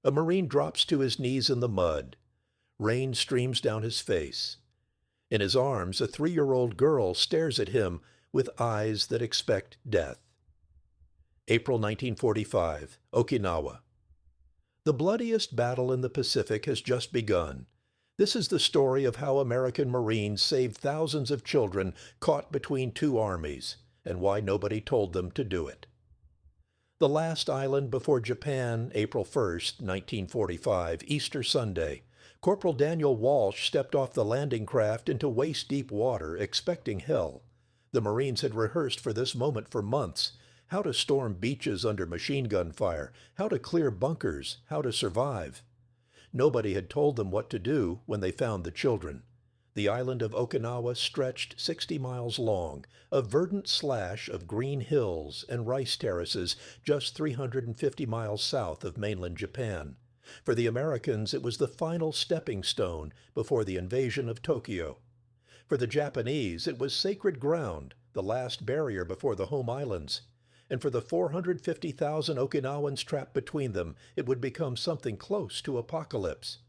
A Marine drops to his knees in the mud. Rain streams down his face. In his arms, a 3-year-old girl stares at him with eyes that expect death. April 1945, Okinawa. The bloodiest battle in the Pacific has just begun. This is the story of how American Marines saved thousands of children caught between two armies, and why nobody told them to do it. The last island before Japan, April 1st, 1945, Easter Sunday. Corporal Daniel Walsh stepped off the landing craft into waist-deep water, expecting hell. The Marines had rehearsed for this moment for months: how to storm beaches under machine gun fire, how to clear bunkers, how to survive. Nobody had told them what to do when they found the children. The island of Okinawa stretched 60 miles long, a verdant slash of green hills and rice terraces just 350 miles south of mainland Japan. For the Americans, it was the final stepping stone before the invasion of Tokyo. For the Japanese, it was sacred ground, the last barrier before the home islands. And for the 450,000 Okinawans trapped between them, it would become something close to apocalypse.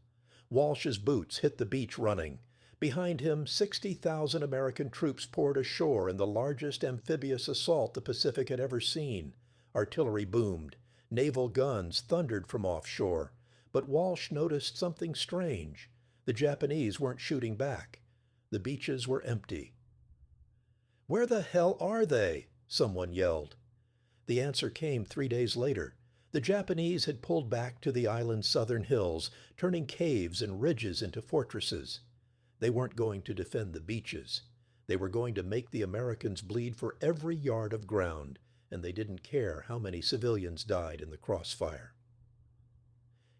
Walsh's boots hit the beach running. Behind him, 60,000 American troops poured ashore in the largest amphibious assault the Pacific had ever seen. Artillery boomed. Naval guns thundered from offshore. But Walsh noticed something strange. The Japanese weren't shooting back. The beaches were empty. "Where the hell are they?" someone yelled. The answer came 3 days later. The Japanese had pulled back to the island's southern hills, turning caves and ridges into fortresses. They weren't going to defend the beaches. They were going to make the Americans bleed for every yard of ground, and they didn't care how many civilians died in the crossfire.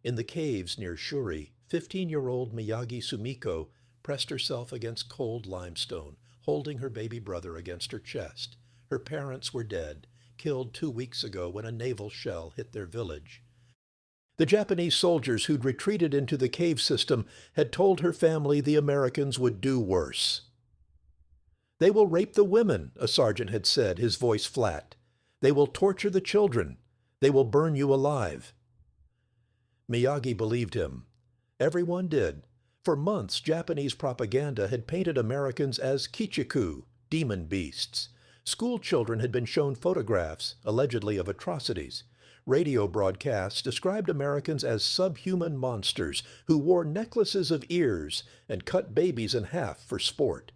In the caves near Shuri, 15-year-old Miyagi Sumiko pressed herself against cold limestone, holding her baby brother against her chest. Her parents were dead, killed 2 weeks ago when a naval shell hit their village. The Japanese soldiers who'd retreated into the cave system had told her family the Americans would do worse. "They will rape the women," a sergeant had said, his voice flat. "They will torture the children. They will burn you alive." Miyagi believed him. Everyone did. For months, Japanese propaganda had painted Americans as kichiku, demon beasts. School children had been shown photographs, allegedly of atrocities. Radio broadcasts described Americans as subhuman monsters who wore necklaces of ears and cut babies in half for sport.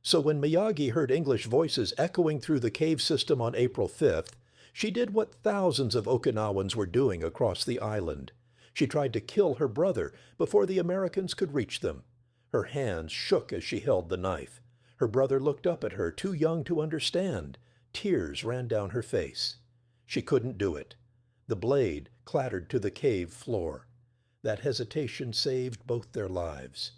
So when Miyagi heard English voices echoing through the cave system on April 5th, she did what thousands of Okinawans were doing across the island. She tried to kill her brother before the Americans could reach them. Her hands shook as she held the knife. Her brother looked up at her, too young to understand. Tears ran down her face. She couldn't do it. The blade clattered to the cave floor. That hesitation saved both their lives.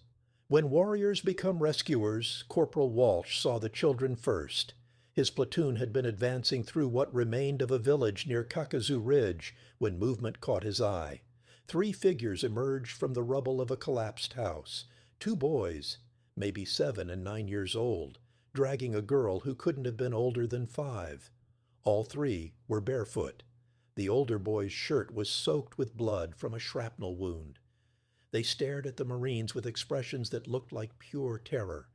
When warriors become rescuers, Corporal Walsh saw the children first. His platoon had been advancing through what remained of a village near Kakazu Ridge when movement caught his eye. 3 figures emerged from the rubble of a collapsed house. 2 boys, maybe 7 and 9 years old, dragging a girl who couldn't have been older than 5. All 3 were barefoot. The older boy's shirt was soaked with blood from a shrapnel wound. They stared at the Marines with expressions that looked like pure terror.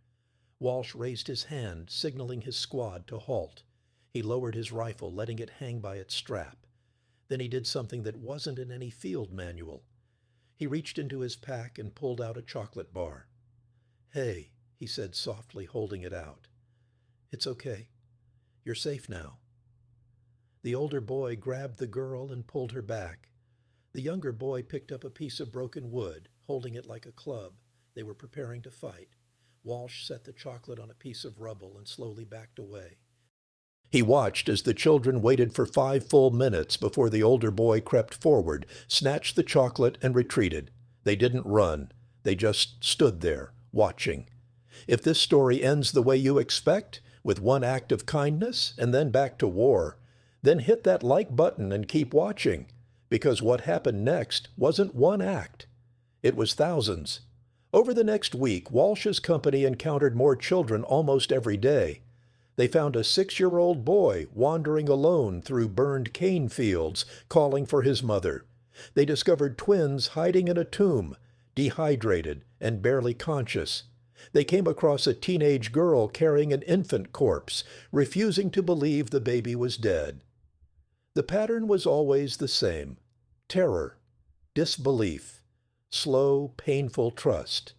Walsh raised his hand, signaling his squad to halt. He lowered his rifle, letting it hang by its strap. Then he did something that wasn't in any field manual. He reached into his pack and pulled out a chocolate bar. "Hey," he said softly, holding it out. "It's okay. You're safe now." The older boy grabbed the girl and pulled her back. The younger boy picked up a piece of broken wood, holding it like a club. They were preparing to fight. Walsh set the chocolate on a piece of rubble and slowly backed away. He watched as the children waited for 5 full minutes before the older boy crept forward, snatched the chocolate, and retreated. They didn't run. They just stood there, watching. If this story ends the way you expect, with one act of kindness and then back to war, then hit that like button and keep watching, because what happened next wasn't one act. It was thousands. Over the next week, Walsh's company encountered more children almost every day. They found a 6-year-old boy wandering alone through burned cane fields, calling for his mother. They discovered twins hiding in a tomb, dehydrated and barely conscious. They came across a teenage girl carrying an infant corpse, refusing to believe the baby was dead. The pattern was always the same: terror, disbelief, slow, painful trust.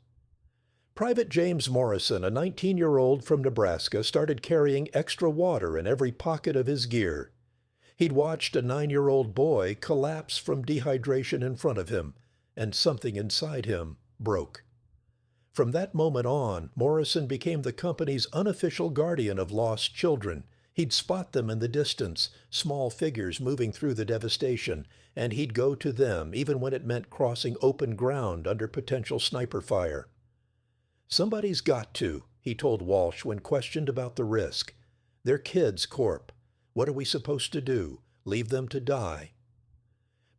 Private James Morrison, a 19-year-old from Nebraska, started carrying extra water in every pocket of his gear. He'd watched a 9-year-old boy collapse from dehydration in front of him, and something inside him broke. From that moment on, Morrison became the company's unofficial guardian of lost children. He'd spot them in the distance, small figures moving through the devastation, and he'd go to them even when it meant crossing open ground under potential sniper fire. "Somebody's got to," he told Walsh when questioned about the risk. "They're kids, Corp. What are we supposed to do? Leave them to die?"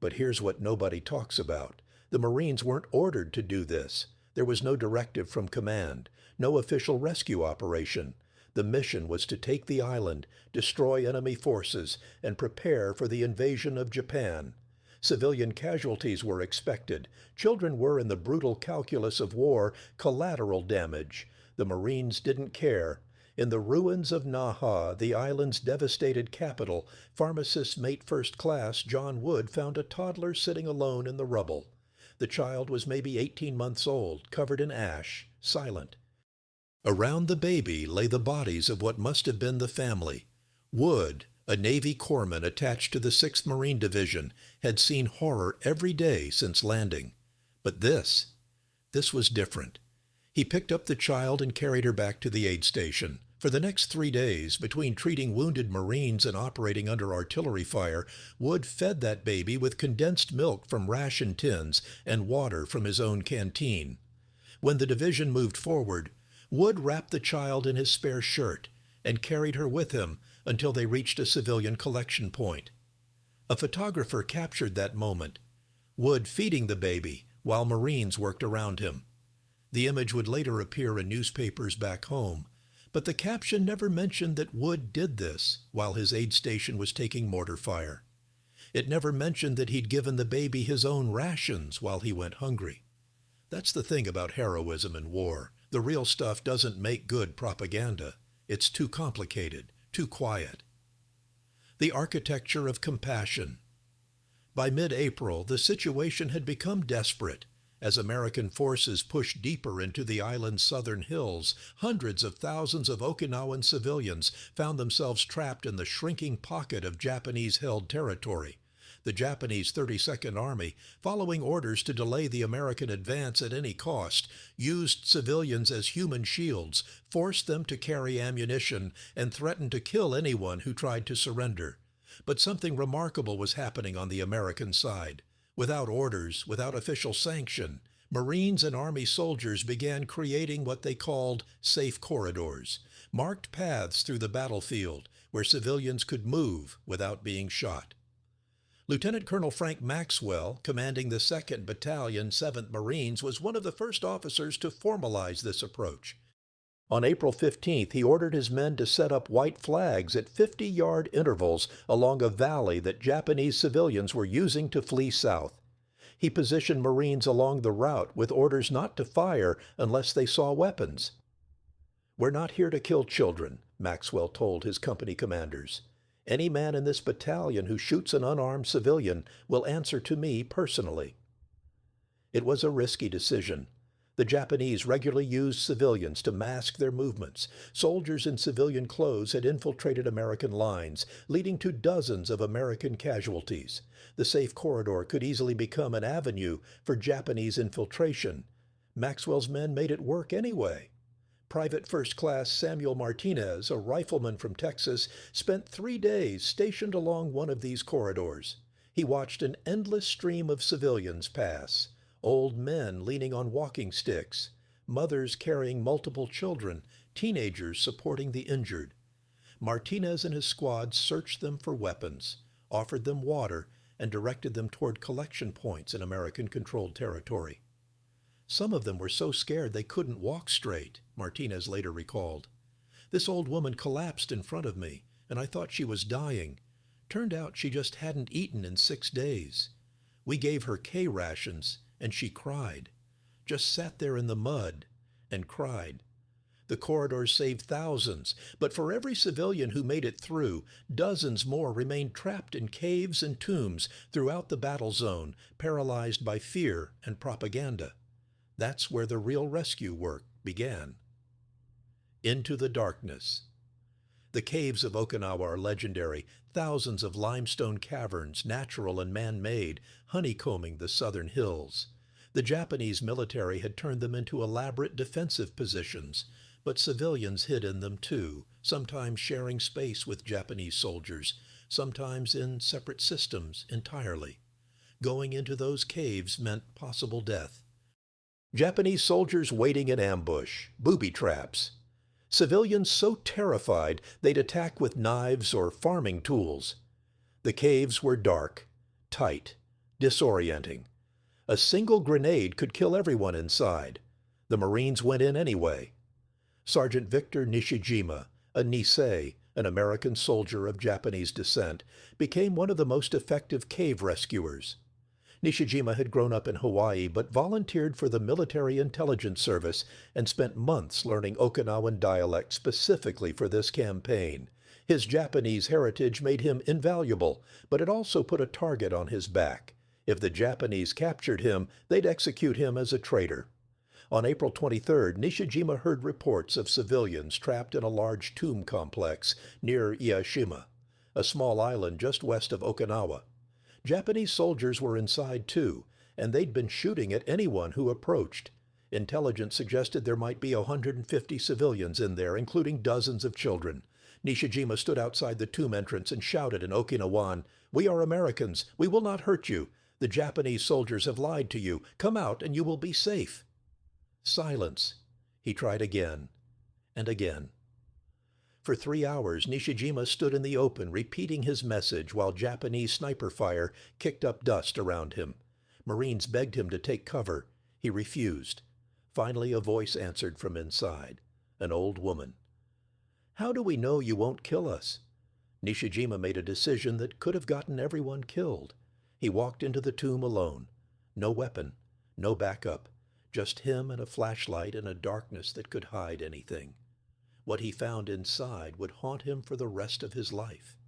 But here's what nobody talks about. The Marines weren't ordered to do this. There was no directive from command, no official rescue operation. The mission was to take the island, destroy enemy forces, and prepare for the invasion of Japan. Civilian casualties were expected. Children were, in the brutal calculus of war, collateral damage. The Marines didn't care. In the ruins of Naha, the island's devastated capital, pharmacist mate first class John Wood found a toddler sitting alone in the rubble. The child was maybe 18 months old, covered in ash, silent. Around the baby lay the bodies of what must have been the family. Wood, a Navy corpsman attached to the 6th Marine Division, had seen horror every day since landing. But this was different. He picked up the child and carried her back to the aid station. For the next 3 days, between treating wounded Marines and operating under artillery fire, Wood fed that baby with condensed milk from ration tins and water from his own canteen. When the division moved forward, Wood wrapped the child in his spare shirt and carried her with him until they reached a civilian collection point. A photographer captured that moment, Wood feeding the baby while Marines worked around him. The image would later appear in newspapers back home, but the caption never mentioned that Wood did this while his aid station was taking mortar fire. It never mentioned that he'd given the baby his own rations while he went hungry. That's the thing about heroism in war. The real stuff doesn't make good propaganda. It's too complicated, too quiet. The architecture of compassion. By mid-April, the situation had become desperate. As American forces pushed deeper into the island's southern hills, hundreds of thousands of Okinawan civilians found themselves trapped in the shrinking pocket of Japanese-held territory. The Japanese 32nd Army, following orders to delay the American advance at any cost, used civilians as human shields, forced them to carry ammunition, and threatened to kill anyone who tried to surrender. But something remarkable was happening on the American side. Without orders, without official sanction, Marines and Army soldiers began creating what they called safe corridors, marked paths through the battlefield where civilians could move without being shot. Lieutenant Colonel Frank Maxwell, commanding the 2nd Battalion, 7th Marines, was one of the first officers to formalize this approach. On April 15th, he ordered his men to set up white flags at 50-yard intervals along a valley that Japanese civilians were using to flee south. He positioned Marines along the route with orders not to fire unless they saw weapons. "We're not here to kill children," Maxwell told his company commanders. "Any man in this battalion who shoots an unarmed civilian will answer to me personally." It was a risky decision. The Japanese regularly used civilians to mask their movements. Soldiers in civilian clothes had infiltrated American lines, leading to dozens of American casualties. The safe corridor could easily become an avenue for Japanese infiltration. Maxwell's men made it work anyway. Private First Class Samuel Martinez, a rifleman from Texas, spent 3 days stationed along one of these corridors. He watched an endless stream of civilians pass. Old men leaning on walking sticks, mothers carrying multiple children, teenagers supporting the injured. Martinez and his squad searched them for weapons, offered them water, and directed them toward collection points in American-controlled territory. "Some of them were so scared they couldn't walk straight," Martinez later recalled. "This old woman collapsed in front of me, and I thought she was dying. Turned out she just hadn't eaten in 6 days. We gave her K rations, and she cried. Just sat there in the mud and cried. The corridors saved thousands, but for every civilian who made it through, dozens more remained trapped in caves and tombs throughout the battle zone, paralyzed by fear and propaganda. That's where the real rescue work began. Into the darkness. The caves of Okinawa are legendary, thousands of limestone caverns, natural and man-made, honeycombing the southern hills. The Japanese military had turned them into elaborate defensive positions, but civilians hid in them too, sometimes sharing space with Japanese soldiers, sometimes in separate systems entirely. Going into those caves meant possible death. Japanese soldiers waiting in ambush, booby traps. Civilians so terrified they'd attack with knives or farming tools. The caves were dark, tight, disorienting. A single grenade could kill everyone inside. The Marines went in anyway. Sergeant Victor Nishijima, a Nisei, an American soldier of Japanese descent, became one of the most effective cave rescuers. Nishijima had grown up in Hawaii but volunteered for the Military Intelligence Service and spent months learning Okinawan dialect specifically for this campaign. His Japanese heritage made him invaluable, but it also put a target on his back. If the Japanese captured him, they'd execute him as a traitor. On April 23rd, Nishijima heard reports of civilians trapped in a large tomb complex near Ieshima, a small island just west of Okinawa. Japanese soldiers were inside too, and they'd been shooting at anyone who approached. Intelligence suggested there might be 150 civilians in there, including dozens of children. Nishijima stood outside the tomb entrance and shouted in Okinawan, "We are Americans. We will not hurt you. The Japanese soldiers have lied to you. Come out and you will be safe." Silence. He tried again and again. For 3 hours, Nishijima stood in the open, repeating his message while Japanese sniper fire kicked up dust around him. Marines begged him to take cover. He refused. Finally, a voice answered from inside, an old woman. "How do we know you won't kill us?" Nishijima made a decision that could have gotten everyone killed. He walked into the tomb alone. No weapon, no backup, just him and a flashlight in a darkness that could hide anything. What he found inside would haunt him for the rest of his life.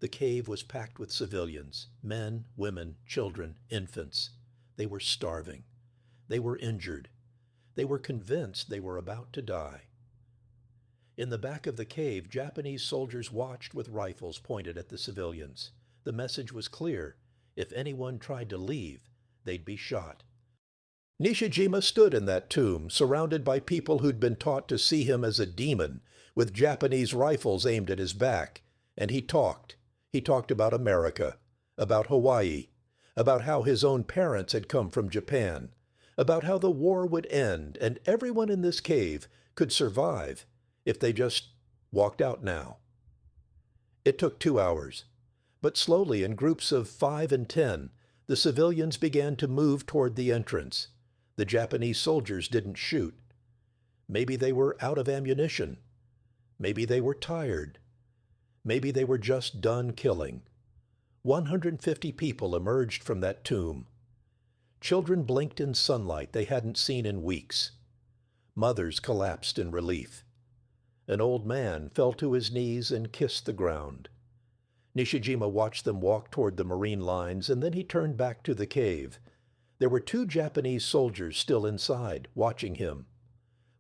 The cave was packed with civilians, men, women, children, infants. They were starving. They were injured. They were convinced they were about to die. In the back of the cave, Japanese soldiers watched with rifles pointed at the civilians. The message was clear. If anyone tried to leave, they'd be shot. Nishijima stood in that tomb, surrounded by people who'd been taught to see him as a demon, with Japanese rifles aimed at his back, and he talked. He talked about America, about Hawaii, about how his own parents had come from Japan, about how the war would end and everyone in this cave could survive if they just walked out now. It took 2 hours, but slowly, in groups of 5 and 10, the civilians began to move toward the entrance. The Japanese soldiers didn't shoot. Maybe they were out of ammunition. Maybe they were tired. Maybe they were just done killing. 150 people emerged from that tomb. Children blinked in sunlight they hadn't seen in weeks. Mothers collapsed in relief. An old man fell to his knees and kissed the ground. Nishijima watched them walk toward the Marine lines, and then he turned back to the cave. There were 2 Japanese soldiers still inside, watching him.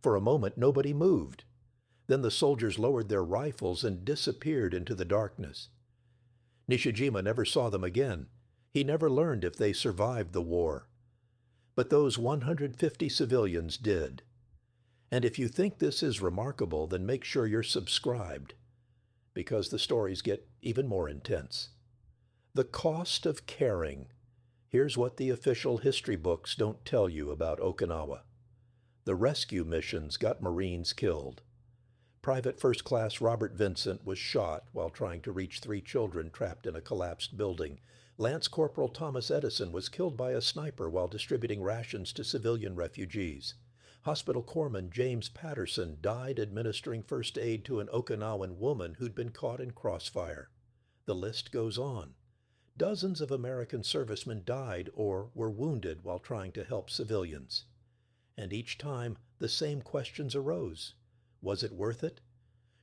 For a moment, nobody moved. Then the soldiers lowered their rifles and disappeared into the darkness. Nishijima never saw them again. He never learned if they survived the war. But those 150 civilians did. And if you think this is remarkable, then make sure you're subscribed, because the stories get even more intense. The cost of caring. Here's what the official history books don't tell you about Okinawa. The rescue missions got Marines killed. Private First Class Robert Vincent was shot while trying to reach 3 children trapped in a collapsed building. Lance Corporal Thomas Edison was killed by a sniper while distributing rations to civilian refugees. Hospital corpsman James Patterson died administering first aid to an Okinawan woman who'd been caught in crossfire. The list goes on. Dozens of American servicemen died or were wounded while trying to help civilians. And each time, the same questions arose. Was it worth it?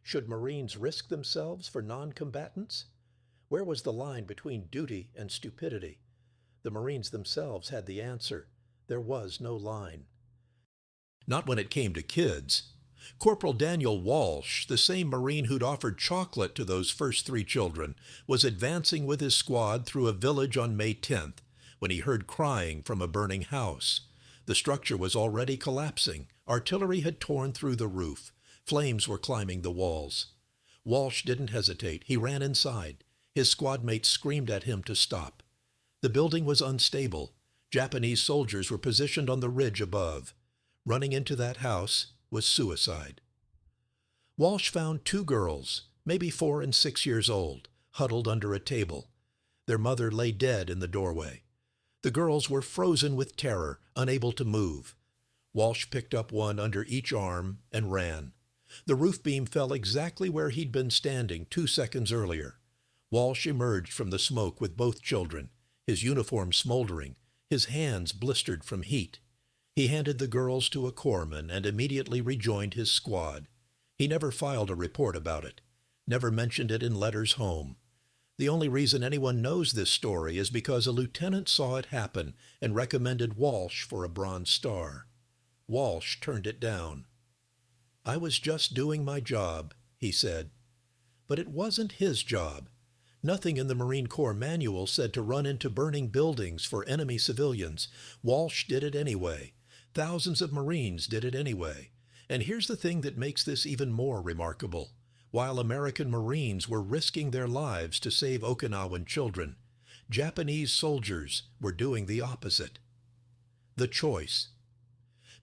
Should Marines risk themselves for non-combatants? Where was the line between duty and stupidity? The Marines themselves had the answer. There was no line. Not when it came to kids. Corporal Daniel Walsh, the same Marine who'd offered chocolate to those first three children, was advancing with his squad through a village on May 10th when he heard crying from a burning house. The structure was already collapsing. Artillery had torn through the roof. Flames were climbing the walls. Walsh didn't hesitate. He ran inside. His squad mates screamed at him to stop. The building was unstable. Japanese soldiers were positioned on the ridge above. Running into that house was suicide. Walsh found two girls, maybe 4 and 6 years old, huddled under a table. Their mother lay dead in the doorway. The girls were frozen with terror, unable to move. Walsh picked up one under each arm and ran. The roof beam fell exactly where he'd been standing 2 seconds earlier. Walsh emerged from the smoke with both children, his uniform smoldering, his hands blistered from heat. He handed the girls to a corpsman and immediately rejoined his squad. He never filed a report about it, never mentioned it in letters home. The only reason anyone knows this story is because a lieutenant saw it happen and recommended Walsh for a Bronze Star. Walsh turned it down. "I was just doing my job," he said. But it wasn't his job. Nothing in the Marine Corps manual said to run into burning buildings for enemy civilians. Walsh did it anyway. Thousands of Marines did it anyway. And here's the thing that makes this even more remarkable. While American Marines were risking their lives to save Okinawan children, Japanese soldiers were doing the opposite. The choice.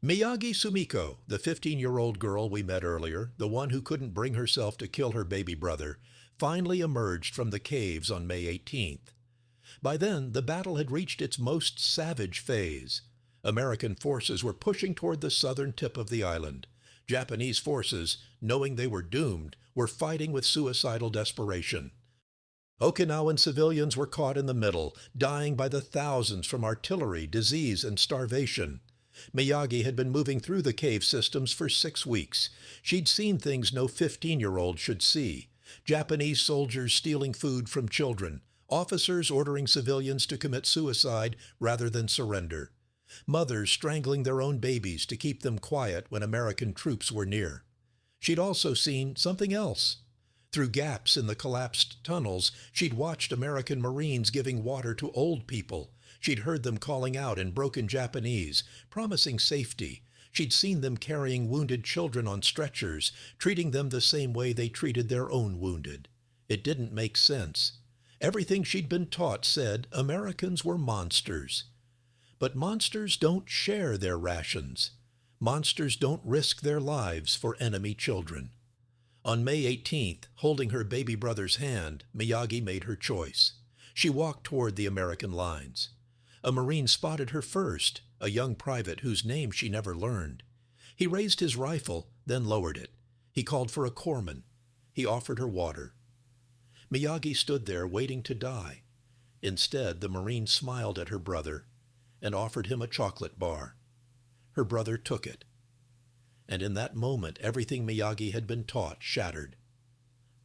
Miyagi Sumiko, the 15-year-old girl we met earlier, the one who couldn't bring herself to kill her baby brother, finally emerged from the caves on May 18th. By then, the battle had reached its most savage phase. American forces were pushing toward the southern tip of the island. Japanese forces, knowing they were doomed, were fighting with suicidal desperation. Okinawan civilians were caught in the middle, dying by the thousands from artillery, disease, and starvation. Miyagi had been moving through the cave systems for 6 weeks. She'd seen things no 15-year-old should see. Japanese soldiers stealing food from children, officers ordering civilians to commit suicide rather than surrender, mothers strangling their own babies to keep them quiet when American troops were near. She'd also seen something else. Through gaps in the collapsed tunnels, she'd watched American Marines giving water to old people. She'd heard them calling out in broken Japanese, promising safety. She'd seen them carrying wounded children on stretchers, treating them the same way they treated their own wounded. It didn't make sense. Everything she'd been taught said Americans were monsters. But monsters don't share their rations. Monsters don't risk their lives for enemy children. On May 18th, holding her baby brother's hand, Miyagi made her choice. She walked toward the American lines. A Marine spotted her first, a young private whose name she never learned. He raised his rifle, then lowered it. He called for a corpsman. He offered her water. Miyagi stood there waiting to die. Instead, the Marine smiled at her brother and offered him a chocolate bar. Her brother took it. And in that moment, everything Miyagi had been taught shattered.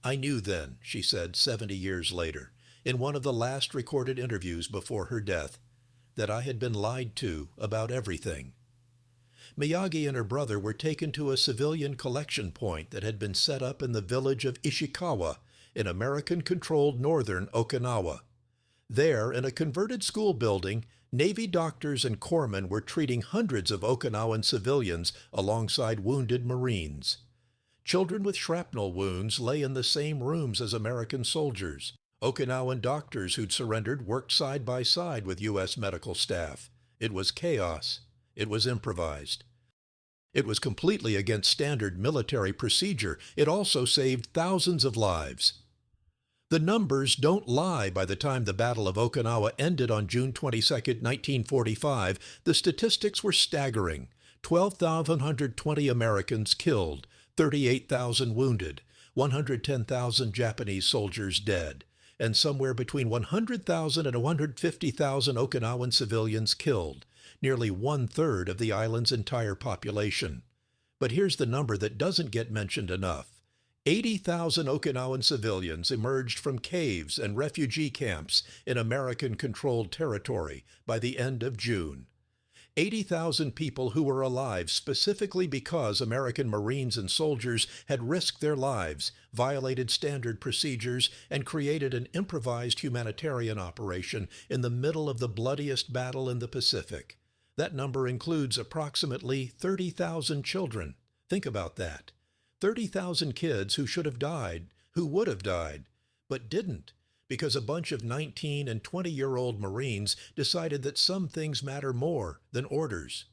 "I knew then," she said 70 years later, in one of the last recorded interviews before her death, that I had been lied to about everything. Miyagi and her brother were taken to a civilian collection point that had been set up in the village of Ishikawa in American-controlled northern Okinawa. There, in a converted school building, Navy doctors and corpsmen were treating hundreds of Okinawan civilians alongside wounded Marines. Children with shrapnel wounds lay in the same rooms as American soldiers. Okinawan doctors who'd surrendered worked side by side with U.S. medical staff. It was chaos. It was improvised. It was completely against standard military procedure. It also saved thousands of lives. The numbers don't lie. By the time the Battle of Okinawa ended on June 22, 1945, the statistics were staggering. 12,120 Americans killed, 38,000 wounded, 110,000 Japanese soldiers dead. and somewhere between 100,000 and 150,000 Okinawan civilians killed, nearly one-third of the island's entire population. But here's the number that doesn't get mentioned enough. 80,000 Okinawan civilians emerged from caves and refugee camps in American-controlled territory by the end of June. 80,000 people who were alive specifically because American Marines and soldiers had risked their lives, violated standard procedures, and created an improvised humanitarian operation in the middle of the bloodiest battle in the Pacific. That number includes approximately 30,000 children. Think about that. 30,000 kids who should have died, who would have died, but didn't, because a bunch of 19 and 20-year-old Marines decided that some things matter more than orders.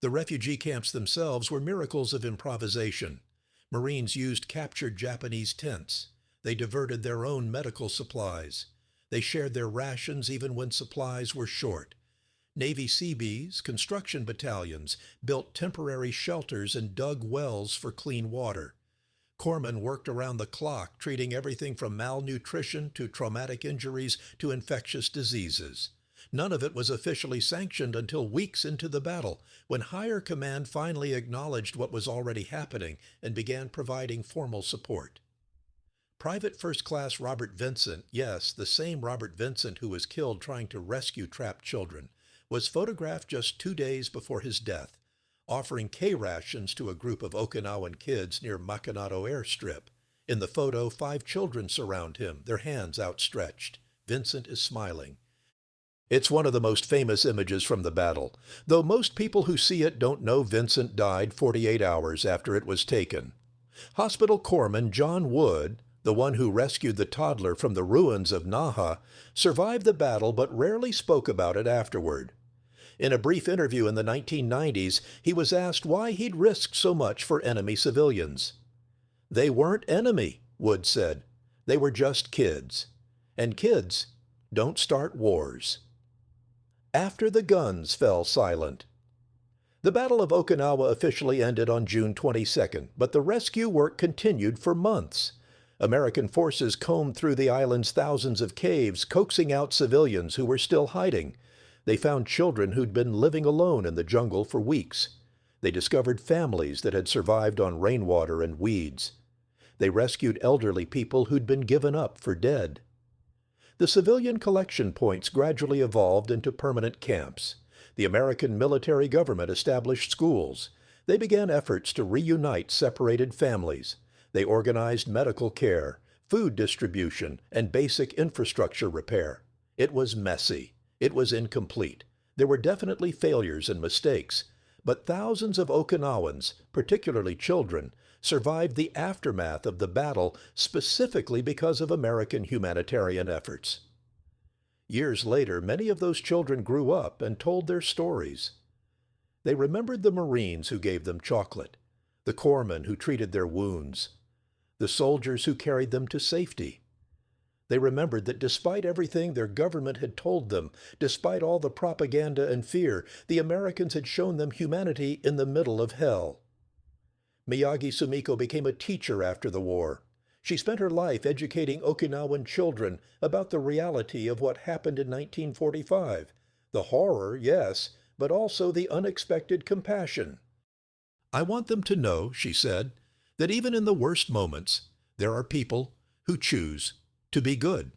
The refugee camps themselves were miracles of improvisation. Marines used captured Japanese tents. They diverted their own medical supplies. They shared their rations even when supplies were short. Navy Seabees, construction battalions, built temporary shelters and dug wells for clean water. Corpsmen worked around the clock, treating everything from malnutrition to traumatic injuries to infectious diseases. None of it was officially sanctioned until weeks into the battle, when higher command finally acknowledged what was already happening and began providing formal support. Private First Class Robert Vincent, yes, the same Robert Vincent who was killed trying to rescue trapped children, was photographed just 2 days before his death, offering K-rations to a group of Okinawan kids near Makinado Airstrip. In the photo, 5 children surround him, their hands outstretched. Vincent is smiling. It's one of the most famous images from the battle, though most people who see it don't know Vincent died 48 hours after it was taken. Hospital corpsman John Wood, the one who rescued the toddler from the ruins of Naha, survived the battle but rarely spoke about it afterward. In a brief interview in the 1990s, he was asked why he'd risked so much for enemy civilians. "They weren't enemy," Wood said. "They were just kids. And kids don't start wars." After the guns fell silent. The Battle of Okinawa officially ended on June 22nd, but the rescue work continued for months. American forces combed through the island's thousands of caves, coaxing out civilians who were still hiding. They found children who'd been living alone in the jungle for weeks. They discovered families that had survived on rainwater and weeds. They rescued elderly people who'd been given up for dead. The civilian collection points gradually evolved into permanent camps. The American military government established schools. They began efforts to reunite separated families. They organized medical care, food distribution, and basic infrastructure repair. It was messy. It was incomplete. There were definitely failures and mistakes, but thousands of Okinawans, particularly children, survived the aftermath of the battle specifically because of American humanitarian efforts. Years later, many of those children grew up and told their stories. They remembered the Marines who gave them chocolate, the corpsmen who treated their wounds, the soldiers who carried them to safety. They remembered that despite everything their government had told them, despite all the propaganda and fear, the Americans had shown them humanity in the middle of hell. Miyagi Sumiko became a teacher after the war. She spent her life educating Okinawan children about the reality of what happened in 1945. The horror, yes, but also the unexpected compassion. "I want them to know," she said, "that even in the worst moments, there are people who choose to be good."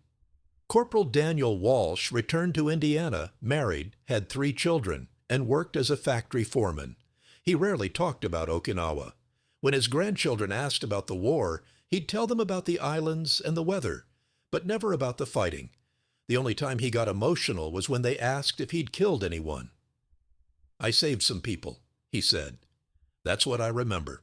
Corporal Daniel Walsh returned to Indiana, married, had 3 children, and worked as a factory foreman. He rarely talked about Okinawa. When his grandchildren asked about the war, he'd tell them about the islands and the weather, but never about the fighting. The only time he got emotional was when they asked if he'd killed anyone. "I saved some people," he said. "That's what I remember."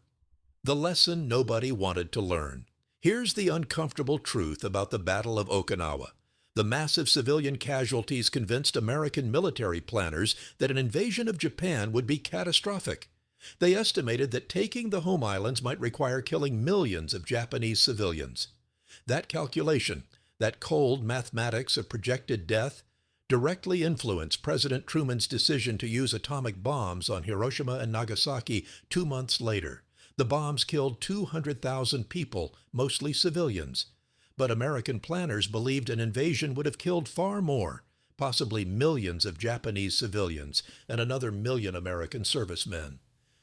The lesson nobody wanted to learn. Here's the uncomfortable truth about the Battle of Okinawa. The massive civilian casualties convinced American military planners that an invasion of Japan would be catastrophic. They estimated that taking the home islands might require killing millions of Japanese civilians. That calculation, that cold mathematics of projected death, directly influenced President Truman's decision to use atomic bombs on Hiroshima and Nagasaki 2 months later. The bombs killed 200,000 people, mostly civilians. But American planners believed an invasion would have killed far more, possibly millions of Japanese civilians and another million American servicemen.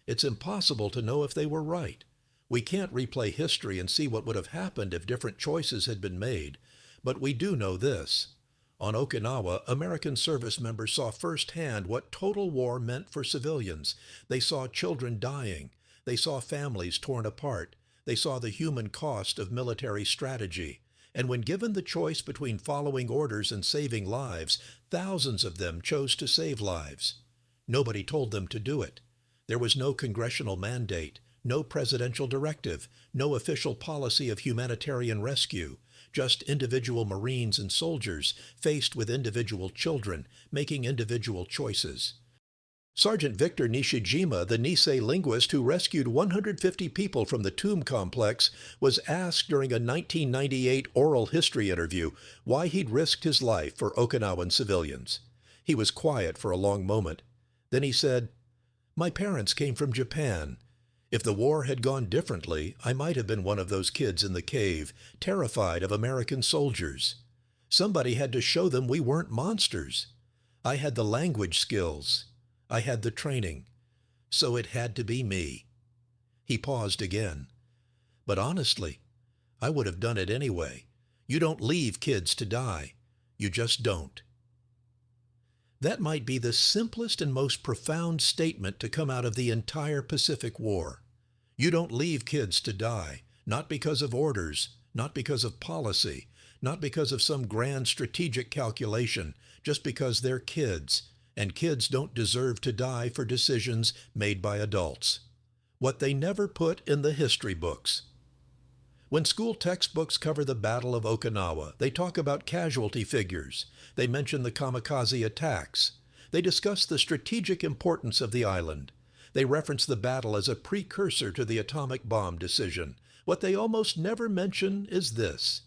It's impossible to know if they were right. We can't replay history and see what would have happened if different choices had been made, but we do know this. On Okinawa, American service members saw firsthand what total war meant for civilians. They saw children dying. They saw families torn apart. They saw the human cost of military strategy. And when given the choice between following orders and saving lives, thousands of them chose to save lives. Nobody told them to do it. There was no congressional mandate, no presidential directive, no official policy of humanitarian rescue. Just individual Marines and soldiers faced with individual children, making individual choices. Sergeant Victor Nishijima, the Nisei linguist who rescued 150 people from the tomb complex, was asked during a 1998 oral history interview why he'd risked his life for Okinawan civilians. He was quiet for a long moment. Then he said, "My parents came from Japan. If the war had gone differently, I might have been one of those kids in the cave, terrified of American soldiers. Somebody had to show them we weren't monsters. I had the language skills. I had the training. So it had to be me." He paused again. "But honestly, I would have done it anyway. You don't leave kids to die. You just don't." That might be the simplest and most profound statement to come out of the entire Pacific War. You don't leave kids to die, not because of orders, not because of policy, not because of some grand strategic calculation, just because they're kids, and kids don't deserve to die for decisions made by adults. What they never put in the history books. When school textbooks cover the Battle of Okinawa, they talk about casualty figures. They mention the kamikaze attacks. They discuss the strategic importance of the island. They reference the battle as a precursor to the atomic bomb decision. What they almost never mention is this.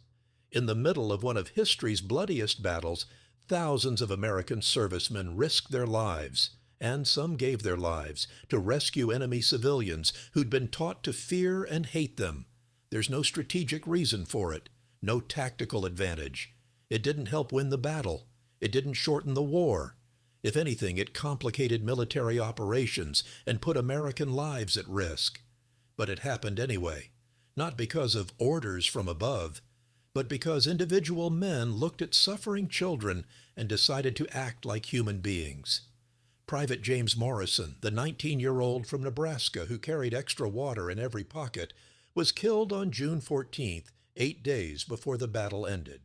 In the middle of one of history's bloodiest battles, thousands of American servicemen risked their lives, and some gave their lives, to rescue enemy civilians who'd been taught to fear and hate them. There's no strategic reason for it, no tactical advantage. It didn't help win the battle. It didn't shorten the war. If anything, it complicated military operations and put American lives at risk. But it happened anyway, not because of orders from above, but because individual men looked at suffering children and decided to act like human beings. Private James Morrison, the 19-year-old from Nebraska who carried extra water in every pocket, was killed on June 14th, 8 days before the battle ended.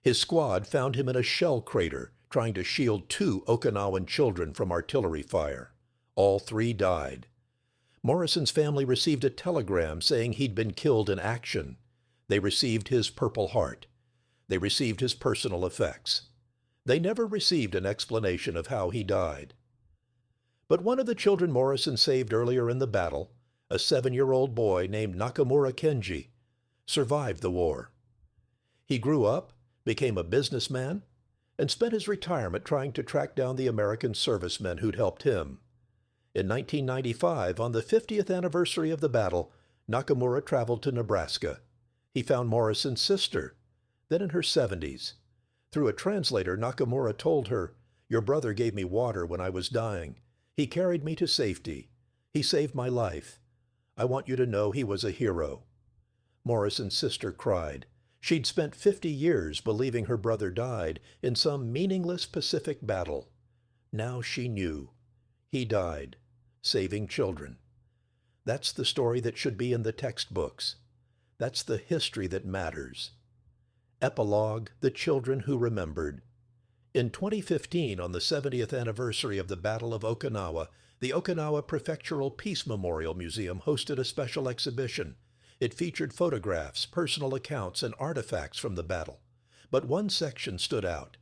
His squad found him in a shell crater, trying to shield 2 Okinawan children from artillery fire. All 3 died. Morrison's family received a telegram saying he'd been killed in action. They received his Purple Heart. They received his personal effects. They never received an explanation of how he died. But one of the children Morrison saved earlier in the battle, a 7-year-old boy named Nakamura Kenji, survived the war. He grew up, became a businessman, and spent his retirement trying to track down the American servicemen who'd helped him. In 1995, on the 50th anniversary of the battle, Nakamura traveled to Nebraska. He found Morrison's sister, then in her 70s. Through a translator, Nakamura told her, "Your brother gave me water when I was dying. He carried me to safety. He saved my life. I want you to know he was a hero." Morrison's sister cried. She'd spent 50 years believing her brother died in some meaningless Pacific battle. Now she knew. He died, saving children. That's the story that should be in the textbooks. That's the history that matters. Epilogue: The Children Who Remembered. In 2015, on the 70th anniversary of the Battle of Okinawa, the Okinawa Prefectural Peace Memorial Museum hosted a special exhibition. It featured photographs, personal accounts, and artifacts from the battle. But one section stood out.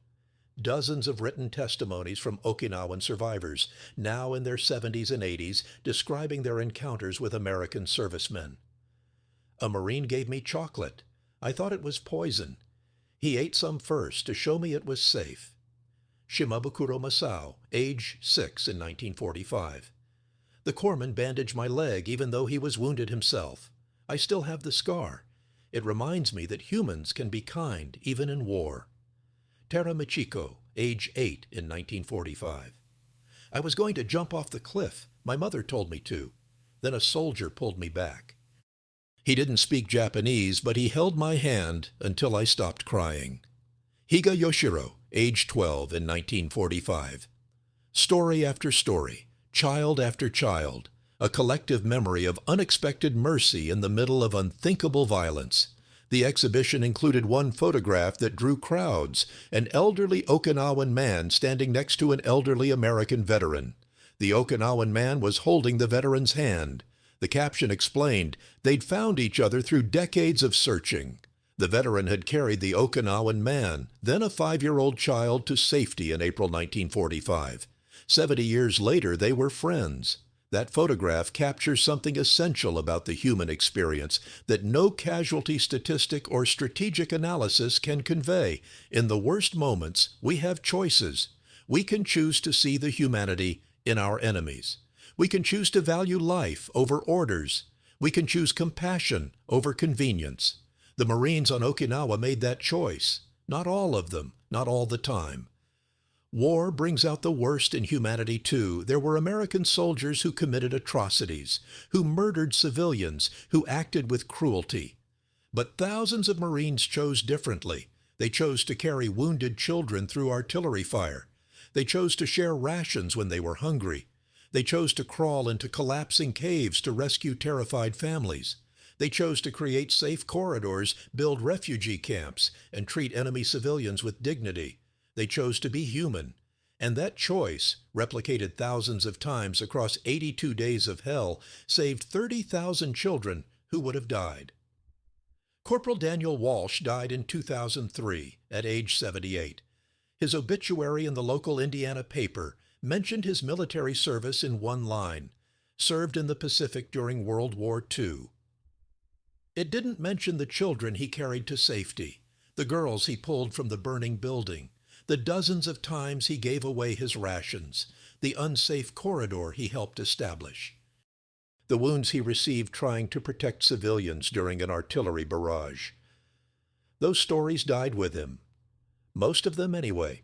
Dozens of written testimonies from Okinawan survivors, now in their 70s and 80s, describing their encounters with American servicemen. "A Marine gave me chocolate. I thought it was poison. He ate some first to show me it was safe." Shimabukuro Masao, age 6 in 1945. "The corpsman bandaged my leg even though he was wounded himself. I still have the scar. It reminds me that humans can be kind even in war. Tara Michiko, age 8 in 1945. I was going to jump off the cliff. My mother told me to. Then a soldier pulled me back. He didn't speak Japanese, but he held my hand until I stopped crying. Higa Yoshiro, age 12 in 1945. Story after story, child after child, a collective memory of unexpected mercy in the middle of unthinkable violence. The exhibition included one photograph that drew crowds, an elderly Okinawan man standing next to an elderly American veteran. The Okinawan man was holding the veteran's hand. The caption explained they'd found each other through decades of searching. The veteran had carried the Okinawan man, then a 5-year-old child, to safety in April 1945. 70 years later, they were friends. That photograph captures something essential about the human experience that no casualty statistic or strategic analysis can convey. In the worst moments, we have choices. We can choose to see the humanity in our enemies. We can choose to value life over orders. We can choose compassion over convenience. The Marines on Okinawa made that choice. Not all of them, not all the time. War brings out the worst in humanity, too. There were American soldiers who committed atrocities, who murdered civilians, who acted with cruelty. But thousands of Marines chose differently. They chose to carry wounded children through artillery fire. They chose to share rations when they were hungry. They chose to crawl into collapsing caves to rescue terrified families. They chose to create safe corridors, build refugee camps, and treat enemy civilians with dignity. They chose to be human. And that choice, replicated thousands of times across 82 days of hell, saved 30,000 children who would have died. Corporal Daniel Walsh died in 2003 at age 78. His obituary in the local Indiana paper mentioned his military service in one line: served in the Pacific during World War II. It didn't mention the children he carried to safety, the girls he pulled from the burning building, the dozens of times he gave away his rations, the unsafe corridor he helped establish, the wounds he received trying to protect civilians during an artillery barrage. Those stories died with him. Most of them anyway.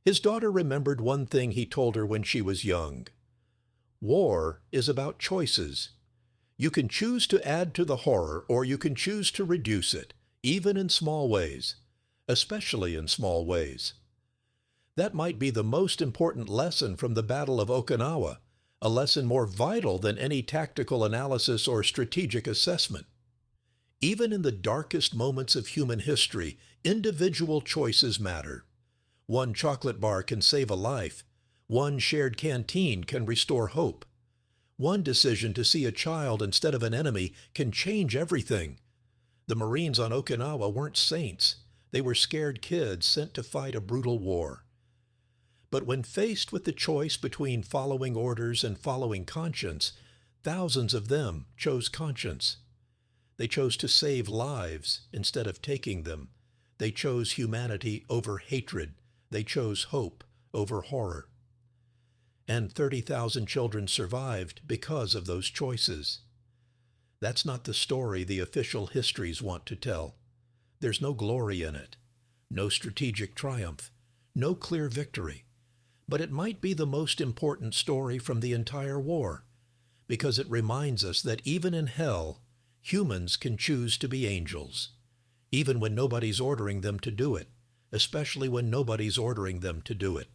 His daughter remembered one thing he told her when she was young. War is about choices. You can choose to add to the horror, or you can choose to reduce it, even in small ways, especially in small ways. That might be the most important lesson from the Battle of Okinawa, a lesson more vital than any tactical analysis or strategic assessment. Even in the darkest moments of human history, individual choices matter. One chocolate bar can save a life. One shared canteen can restore hope. One decision to see a child instead of an enemy can change everything. The Marines on Okinawa weren't saints. They were scared kids sent to fight a brutal war. But when faced with the choice between following orders and following conscience, thousands of them chose conscience. They chose to save lives instead of taking them. They chose humanity over hatred. They chose hope over horror. And 30,000 children survived because of those choices. That's not the story the official histories want to tell. There's no glory in it, no strategic triumph, no clear victory. But it might be the most important story from the entire war, because it reminds us that even in hell, humans can choose to be angels, even when nobody's ordering them to do it, especially when nobody's ordering them to do it.